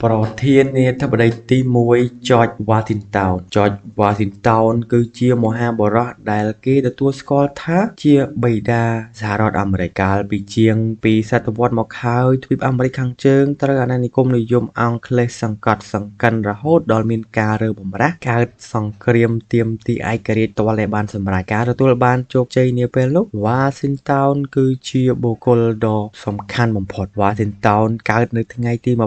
ប្រធានាធិបតីទី1 George Washington George Washington គឺជាមហាបុរសដែលគេទទួលស្គាល់ថាជាបិតាសហរដ្ឋអាមេរិកកាលពីជាង2សតវត្សរ៍មកហើយទ្វីបអាមេរិកខាងជើងត្រូវអាណានិគមនិយមអង់គ្លេសសង្កត់សង្កិនរហូតដល់មានការរើបម្រាស់កើតសង្គ្រាមទាមទារឯករាជ្យទាល់តែបានសម្រេចការទទួលបានជោគជ័យនាពេលនោះ Washington គឺជាបុគ្គលដ៏សំខាន់បំផុត Washington កើតនៅថ្ងៃទី22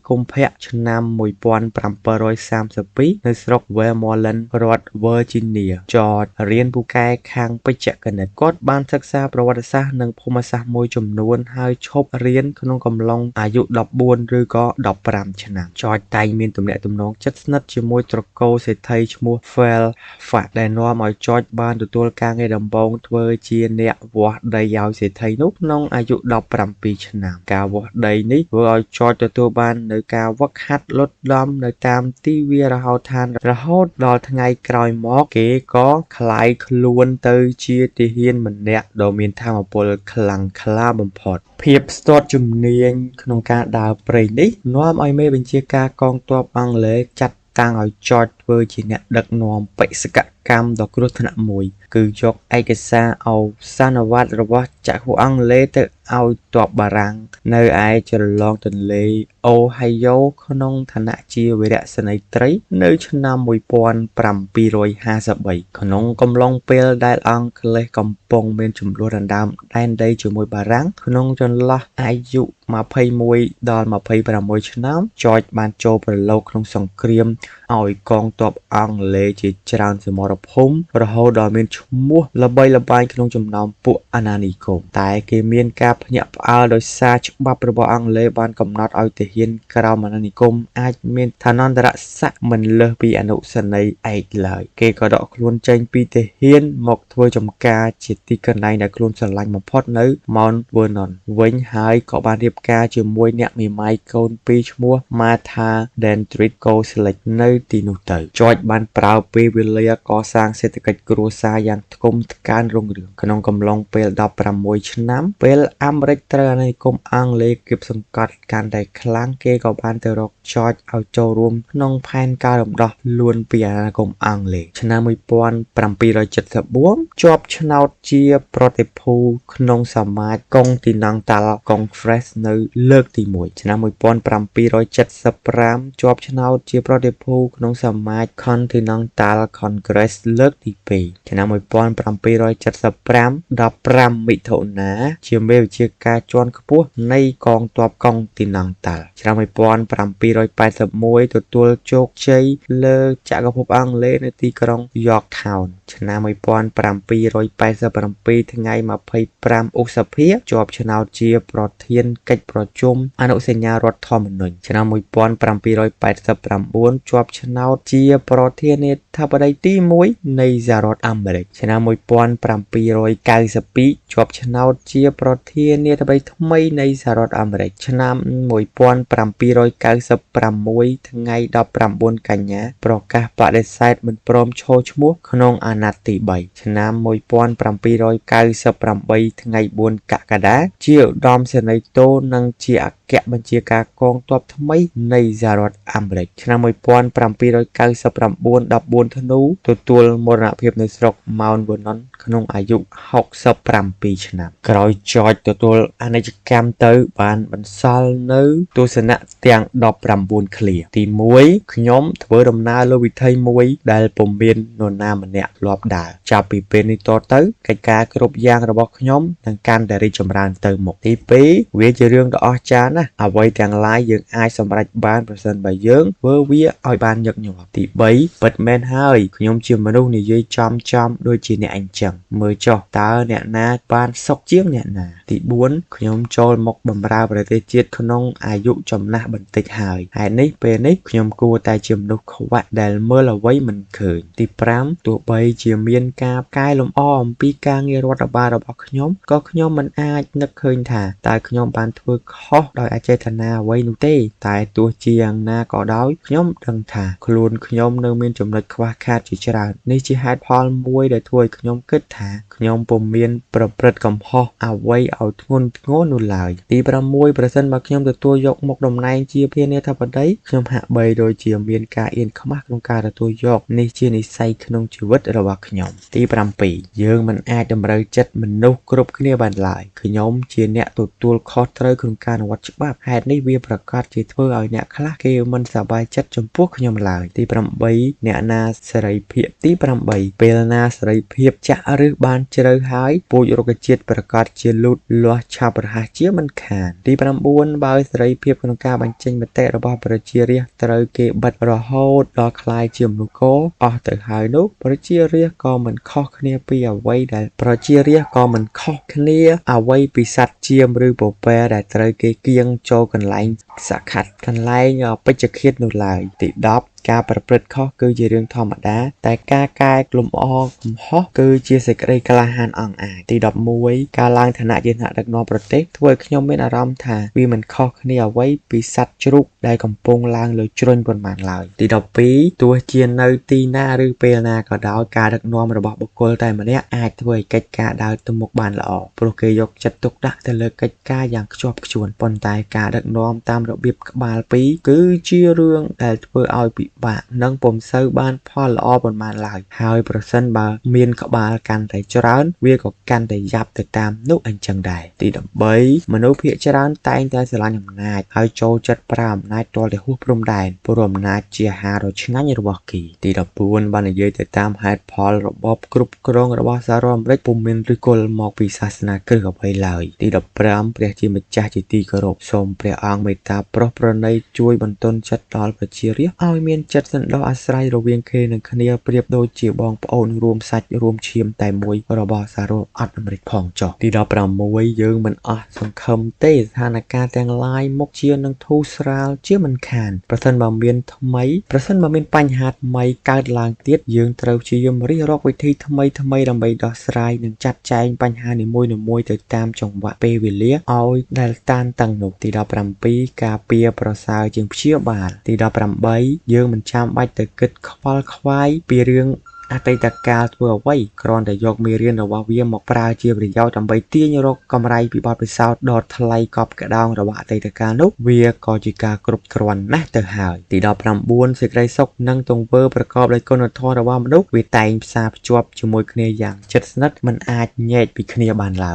កុម្ភៈឆ្នាំ1732នៅស្រុក Westmoreland រដ្ឋ Virginia ចតរៀនពូកែខាងបច្ចេកនិកគាត់បានសិក្សាប្រវត្តិសាស្ត្រនិងភូមិសាស្ត្រមួយចំនួនហើយឈប់រៀនក្នុងកំឡុងអាយុ14ឬក៏15ឆ្នាំចតតែងមានទំនាក់ទំនងជិតស្និទ្ធជាមួយត្រកូលសេដ្ឋីឈ្មោះ Fairfax ដែលនាំឲ្យចតបានទទួលការងារដំបូងធ្វើជាអ្នកវាស់ដីឲ្យសេដ្ឋីនោះក្នុងអាយុ17ឆ្នាំការវាស់ដីនេះធ្វើឲ្យចតទទួលបាននៅការវឹកហាត់លត់ដំនៅតាមទីវាលរហោឋានរហូតដល់ថ្ងៃក្រោយមកគេក៏ក្លាយខ្លួនទៅជាទាហានម្នាក់ដ៏មានថាមពលខ្លាំងក្លាបំផុតភាពស្ទាត់ជំនាញក្នុងការដើរព្រៃនេះនាំឲ្យមេបញ្ជាការកងទ័ពអង់គ្លេសចាត់តាំងឲ្យចតធ្វើជាអ្នកដឹកនាំបេសកកម្មដ៏គ្រោះថ្នាក់មួយគឺយកឯកសារឱសានវត្តរបស់ចក្រភពអង់គ្លេសទៅឲ្យទ័ពបារាំងនៅឯជ្រលងទន្លេអូហាយ៉ូក្នុងឋានៈជាវីរសេនីយ៍ត្រីនៅឆ្នាំ1753ក្នុងកំឡុងពេលដែលអង់គ្លេសកំពុងមានជម្លោះដណ្ដើមដែនដីជាមួយបារាំងក្នុងចន្លោះអាយុ21ដល់26ឆ្នាំចតបានចូលប្រឡូកក្នុងសង្គ្រាមឲ្យកងទ័ពអង់គ្លេសជាច្រើនសមរភូមិរហូតដល់មានឈ្មោះល្បីល្បាញក្នុងចំណោមពួកអាណានិគមតែគេមានការភ្ញាក់ផ្អើលដោយសារច្បាប់របស់អង់គ្លេសបានកំណត់ឲ្យទាហានក្រោមអាណានិគមអាចមានឋានន្តរស័ក្តិមិនលើសពីអនុសេនីយ៍ឯកឡើយគេក៏ដកខ្លួនចេញពីទាហានមកធ្វើចំការជាទីកន្លែងដែលខ្លួនស្រឡាញ់បំផុតនៅ Mount Vernon វិញហើយក៏បានរៀបការជាមួយអ្នកមេម៉ាយកូនពីរឈ្មោះ Martha Dentridge Coleridge នៅទីនោះទៅចតបានប្រើពេលវេលាកសាងសេដ្ឋកិច្ចគ្រួសារយ៉ាងថ្កុំថ្កើងរុងរឿងក្នុងកំឡុងពេល16ឆ្នាំពេលអាមេរិកត្រូវអាណានិគមអង់គ្លេសគៀបសង្កត់កាន់តែខ្លាំងគេក៏បានទៅរកចតឲ្យចូលរួមក្នុងផែនការរំដោះខ្លួនពីអាណានិគមអង់គ្លេសឆ្នាំ1774ជាប់ឆ្នោតជាប្រតិភូក្នុងសមាជ Continental Congress នៅលើកទី1ឆ្នាំ1775ជាប់ឆ្នោតជាប្រតិភូក្នុងសមាជ Continental Congress លើកទី2ឆ្នាំ1775 15មិថុនាជាមេវិជាការជាន់ខ្ពស់នៃកងទ័ព Continental ឆ្នាំ1781ទទួលជោគជ័យលើចក្រភពអង់គ្លេសនៅទីក្រុង Yorktown ឆ្នាំ1787ថ្ងៃ25ឧសភាជាប់ឆ្នោតជាប្រធានកិច្ចប្រជុំអនុសញ្ញារដ្ឋធម្មនុញ្ញឆ្នាំ1789ជាប់ឆ្នោតជាប្រធានាធិបតីទី1នៃសហរដ្ឋអាមេរិកឆ្នាំ1792ជាប់ឆ្នោតជាប្រធានាធិបតីថ្មីនៃសហរដ្ឋអាមេរិកឆ្នាំ1796ថ្ងៃ19កញ្ញាប្រកាសបដិសេធមិនព្រមឈរឈ្មោះក្នុងអាណត្តិទី3ឆ្នាំ1798ថ្ងៃ4កក្កដាជាឧត្តមសេនីយ៍តូនិងជាអគ្គបញ្ជាការកងទ័ពថ្មីនៃសហរដ្ឋអាមេរិកឆ្នាំ1799 14ធ្នូទទួលមរណភាពនៅស្រុក Mount Vernon ក្នុងអាយុ67ឆ្នាំក្រោយចតទទួលអាណិច្ចកម្មទៅបានបន្សល់នៅទស្សនៈទាំង19ឃ្លាទី1ខ្ញុំធ្វើដំណើរលើវិថីមួយដែលពុំមាននរណាម្នាក់ធ្លាប់ដើរចាប់ពីពេលនេះតទៅកិច្ចការគ្រប់យ៉ាងរបស់ខ្ញុំនឹងកាន់តែរីកចម្រើនទៅមុខទី2វាជារឿងដ៏អស្ចារ្យណាស់អ្វីទាំងឡាយយើងអាចសម្រេចបានប្រសិនបើយើងធ្វើវាឲ្យបានញឹកញាប់ទី3ពិតមែនហើយខ្ញុំជាមនុស្សនិយាយចំដូចជាអ្នកអញ្ចឹងមើលចុះតើអ្នកណាបានសុខជាងអ្នកណាទី4ខ្ញុំចូលមកបម្រើប្រទេសជាតិក្នុងអាយុចំណាស់បន្តិចហើយហេតុនេះពេលនេះខ្ញុំគួរតែជាមនុស្សខ្វាក់ដែលមើលអ្វីមិនឃើញទី5ទោះបីជាមានការកែលម្អអំពីការងាររដ្ឋបាលរបស់ខ្ញុំក៏ខ្ញុំមិនអាចនឹកឃើញថាតើខ្ញុំបានធ្វើខុសដោយ ដោយអចេតនាអ្វីនោះទេតែទោះជាយ៉ាងណាក៏ដោយខ្ញុំដឹងថាខ្លួនខ្ញុំនៅមានចំណុចខ្វះខាតជាច្រើននេះជាហេតុផលមួយដែលធ្វើឲ្យខ្ញុំគិតថាខ្ញុំពុំមានប្រព្រឹត្តកំហុសអ្វីឲ្យធ្ងន់ធ្ងរនោះឡើយទី6ប្រសិនបើខ្ញុំទទួលយកមុខតំណែងជាភានាធិបតីខ្ញុំហាក់បីដូចជាមានការអៀនខ្មាស់ក្នុងការទទួលយកនេះជានិស្ស័យក្នុងជីវិតរបស់ខ្ញុំទី7យើងមិនអាចតម្រូវចិត្តមនុស្សគ្រប់គ្នាបានឡើយខ្ញុំជាអ្នកទទួលខុសត្រូវក្នុងការអនុវត្តច្បាប់ហេតុនេះវាប្រកាសជាធ្វើឲ្យអ្នកខ្លះគេមិនសប្បាយចិត្តចំពោះខ្ញុំឡើយទី8អ្នកណាសេរីភាពទី8ពេលណាសេរីភាពចាក់ឬបានជ្រៅហើយពូជរុក្ខជាតិប្រកាសជាលូតលាស់ឆាប់រហ័សជាមិនខានទី9បើសេរីភាពក្នុងការបញ្ចេញមតិរបស់ប្រជារាស្ត្រត្រូវគេបិទរហូតដល់คล้ายជាមនុស្សគោអស់ទៅហើយនោះប្រជារាស្ត្រក៏មិនខុសគ្នាពីអ្វីដែលប្រជារាស្ត្រក៏មិនខុសគ្នាអ្វីពីសត្វជាមឬពពែដែលត្រូវគេគៀងចូលកន្លែងសក្ខាត់កន្លែងពេជ្ជឃាតនោះឡើយទី10ការប្រព្រឹត្តខុសគឺជារឿងធម្មតាតែការកែលម្អកំហុសគឺជាសេចក្តីក្លាហានអង់អាចទី11ការឡើងឋានៈជាថ្នាក់ដឹកនាំប្រទេសធ្វើឲ្យខ្ញុំមានអារម្មណ៍ថាវាមិនខុសគ្នាអ្វីពីសត្វជ្រូកដែលកំពុងឡើងលើជ្រុញប៉ុន្មានឡើយទី12ទោះជានៅទីណាឬពេលណាក៏ដោយការដឹកនាំរបស់បុគ្គលតែម្នាក់អាចធ្វើឲ្យកិច្ចការដើរទៅមុខបានល្អព្រោះគេយកចិត្តទុកដាក់ទៅលើកិច្ចការយ៉ាងខ្ជាប់ខ្ជួនប៉ុន្តែការដឹកនាំតាមរបៀបក្បាលពីរគឺជារឿងដែលធ្វើឲ្យពិបាកនិងពុំសូវបានផលល្អប៉ុន្មានឡើយហើយប្រសិនបើមានក្បាលកាន់តែច្រើនវាក៏កាន់តែយ៉ាប់ទៅតាមនោះអញ្ចឹងដែរទី13មនុស្សភាគច្រើនតែងតែស្រឡាញ់អំណាចហើយចូលចិត្តប្រើអំណាចទាល់តែហួសព្រំដែនព្រោះអំណាចជាអាហារដ៏ឆ្ងាញ់របស់គេទី14បាននិយាយទៅតាមហេតុផលរបបគ្រប់គ្រងរបស់សហរដ្ឋអាមេរិកពុំមានឫសគល់មកពីសាសនាគ្រិស្តអ្វីឡើយទី15ព្រះជាម្ចាស់ជាទីគោរពសូមព្រះអង្គមេត្តាប្រោះប្រណីជួយបន្ទន់ចិត្តដល់ប្រជារាស្ត្រឲ្យមានចិត្តសន្តោសអាស្រ័យរវាងគេនិងគ្នាប្រៀបដូចជាបងប្អូនរួមសាច់រួមឈាមតែមួយរបស់សហរដ្ឋអាមេរិកផងចុះទី16យើងមិនអស់សង្ឃឹមទេស្ថានភាពទាំងឡាយមុខជានឹងធូរស្រាលជាមិនខានប្រសិនបើមានបញ្ហាថ្មីកើតឡើងទៀតយើងត្រូវព្យាយាមរិះរកវិធីថ្មីដើម្បីដោះស្រាយនិងចាត់ចែងបញ្ហានីមួយៗទៅតាមចង្វាក់ពេលវេលាឲ្យដែលតានតឹងនោះទី17ការពារប្រសើរជាងព្យាបាលទី18យើងមិនចាំបាច់ទៅគិតខ្វល់ខ្វាយពីរឿងអតីតកាលធ្វើអ្វីគ្រាន់តែយកមេរៀនរបស់វាមកប្រើជាប្រយោជន៍ដើម្បីទាញរកកម្រៃពីបទពិសោធន៍ដ៏ថ្លៃកប់ក្តោងរបស់អតីតកាលនោះវាក៏ជាការគ្រប់គ្រាន់ណាស់ទៅហើយទី19សេចក្តីសុខនិងទង្វើប្រកបដោយគុណធម៌របស់មនុស្សវាតែងផ្សារភ្ជាប់ជាមួយគ្នាយ៉ាងជិតស្និទ្ធមិនអាចញែកពីគ្នាបានឡើយ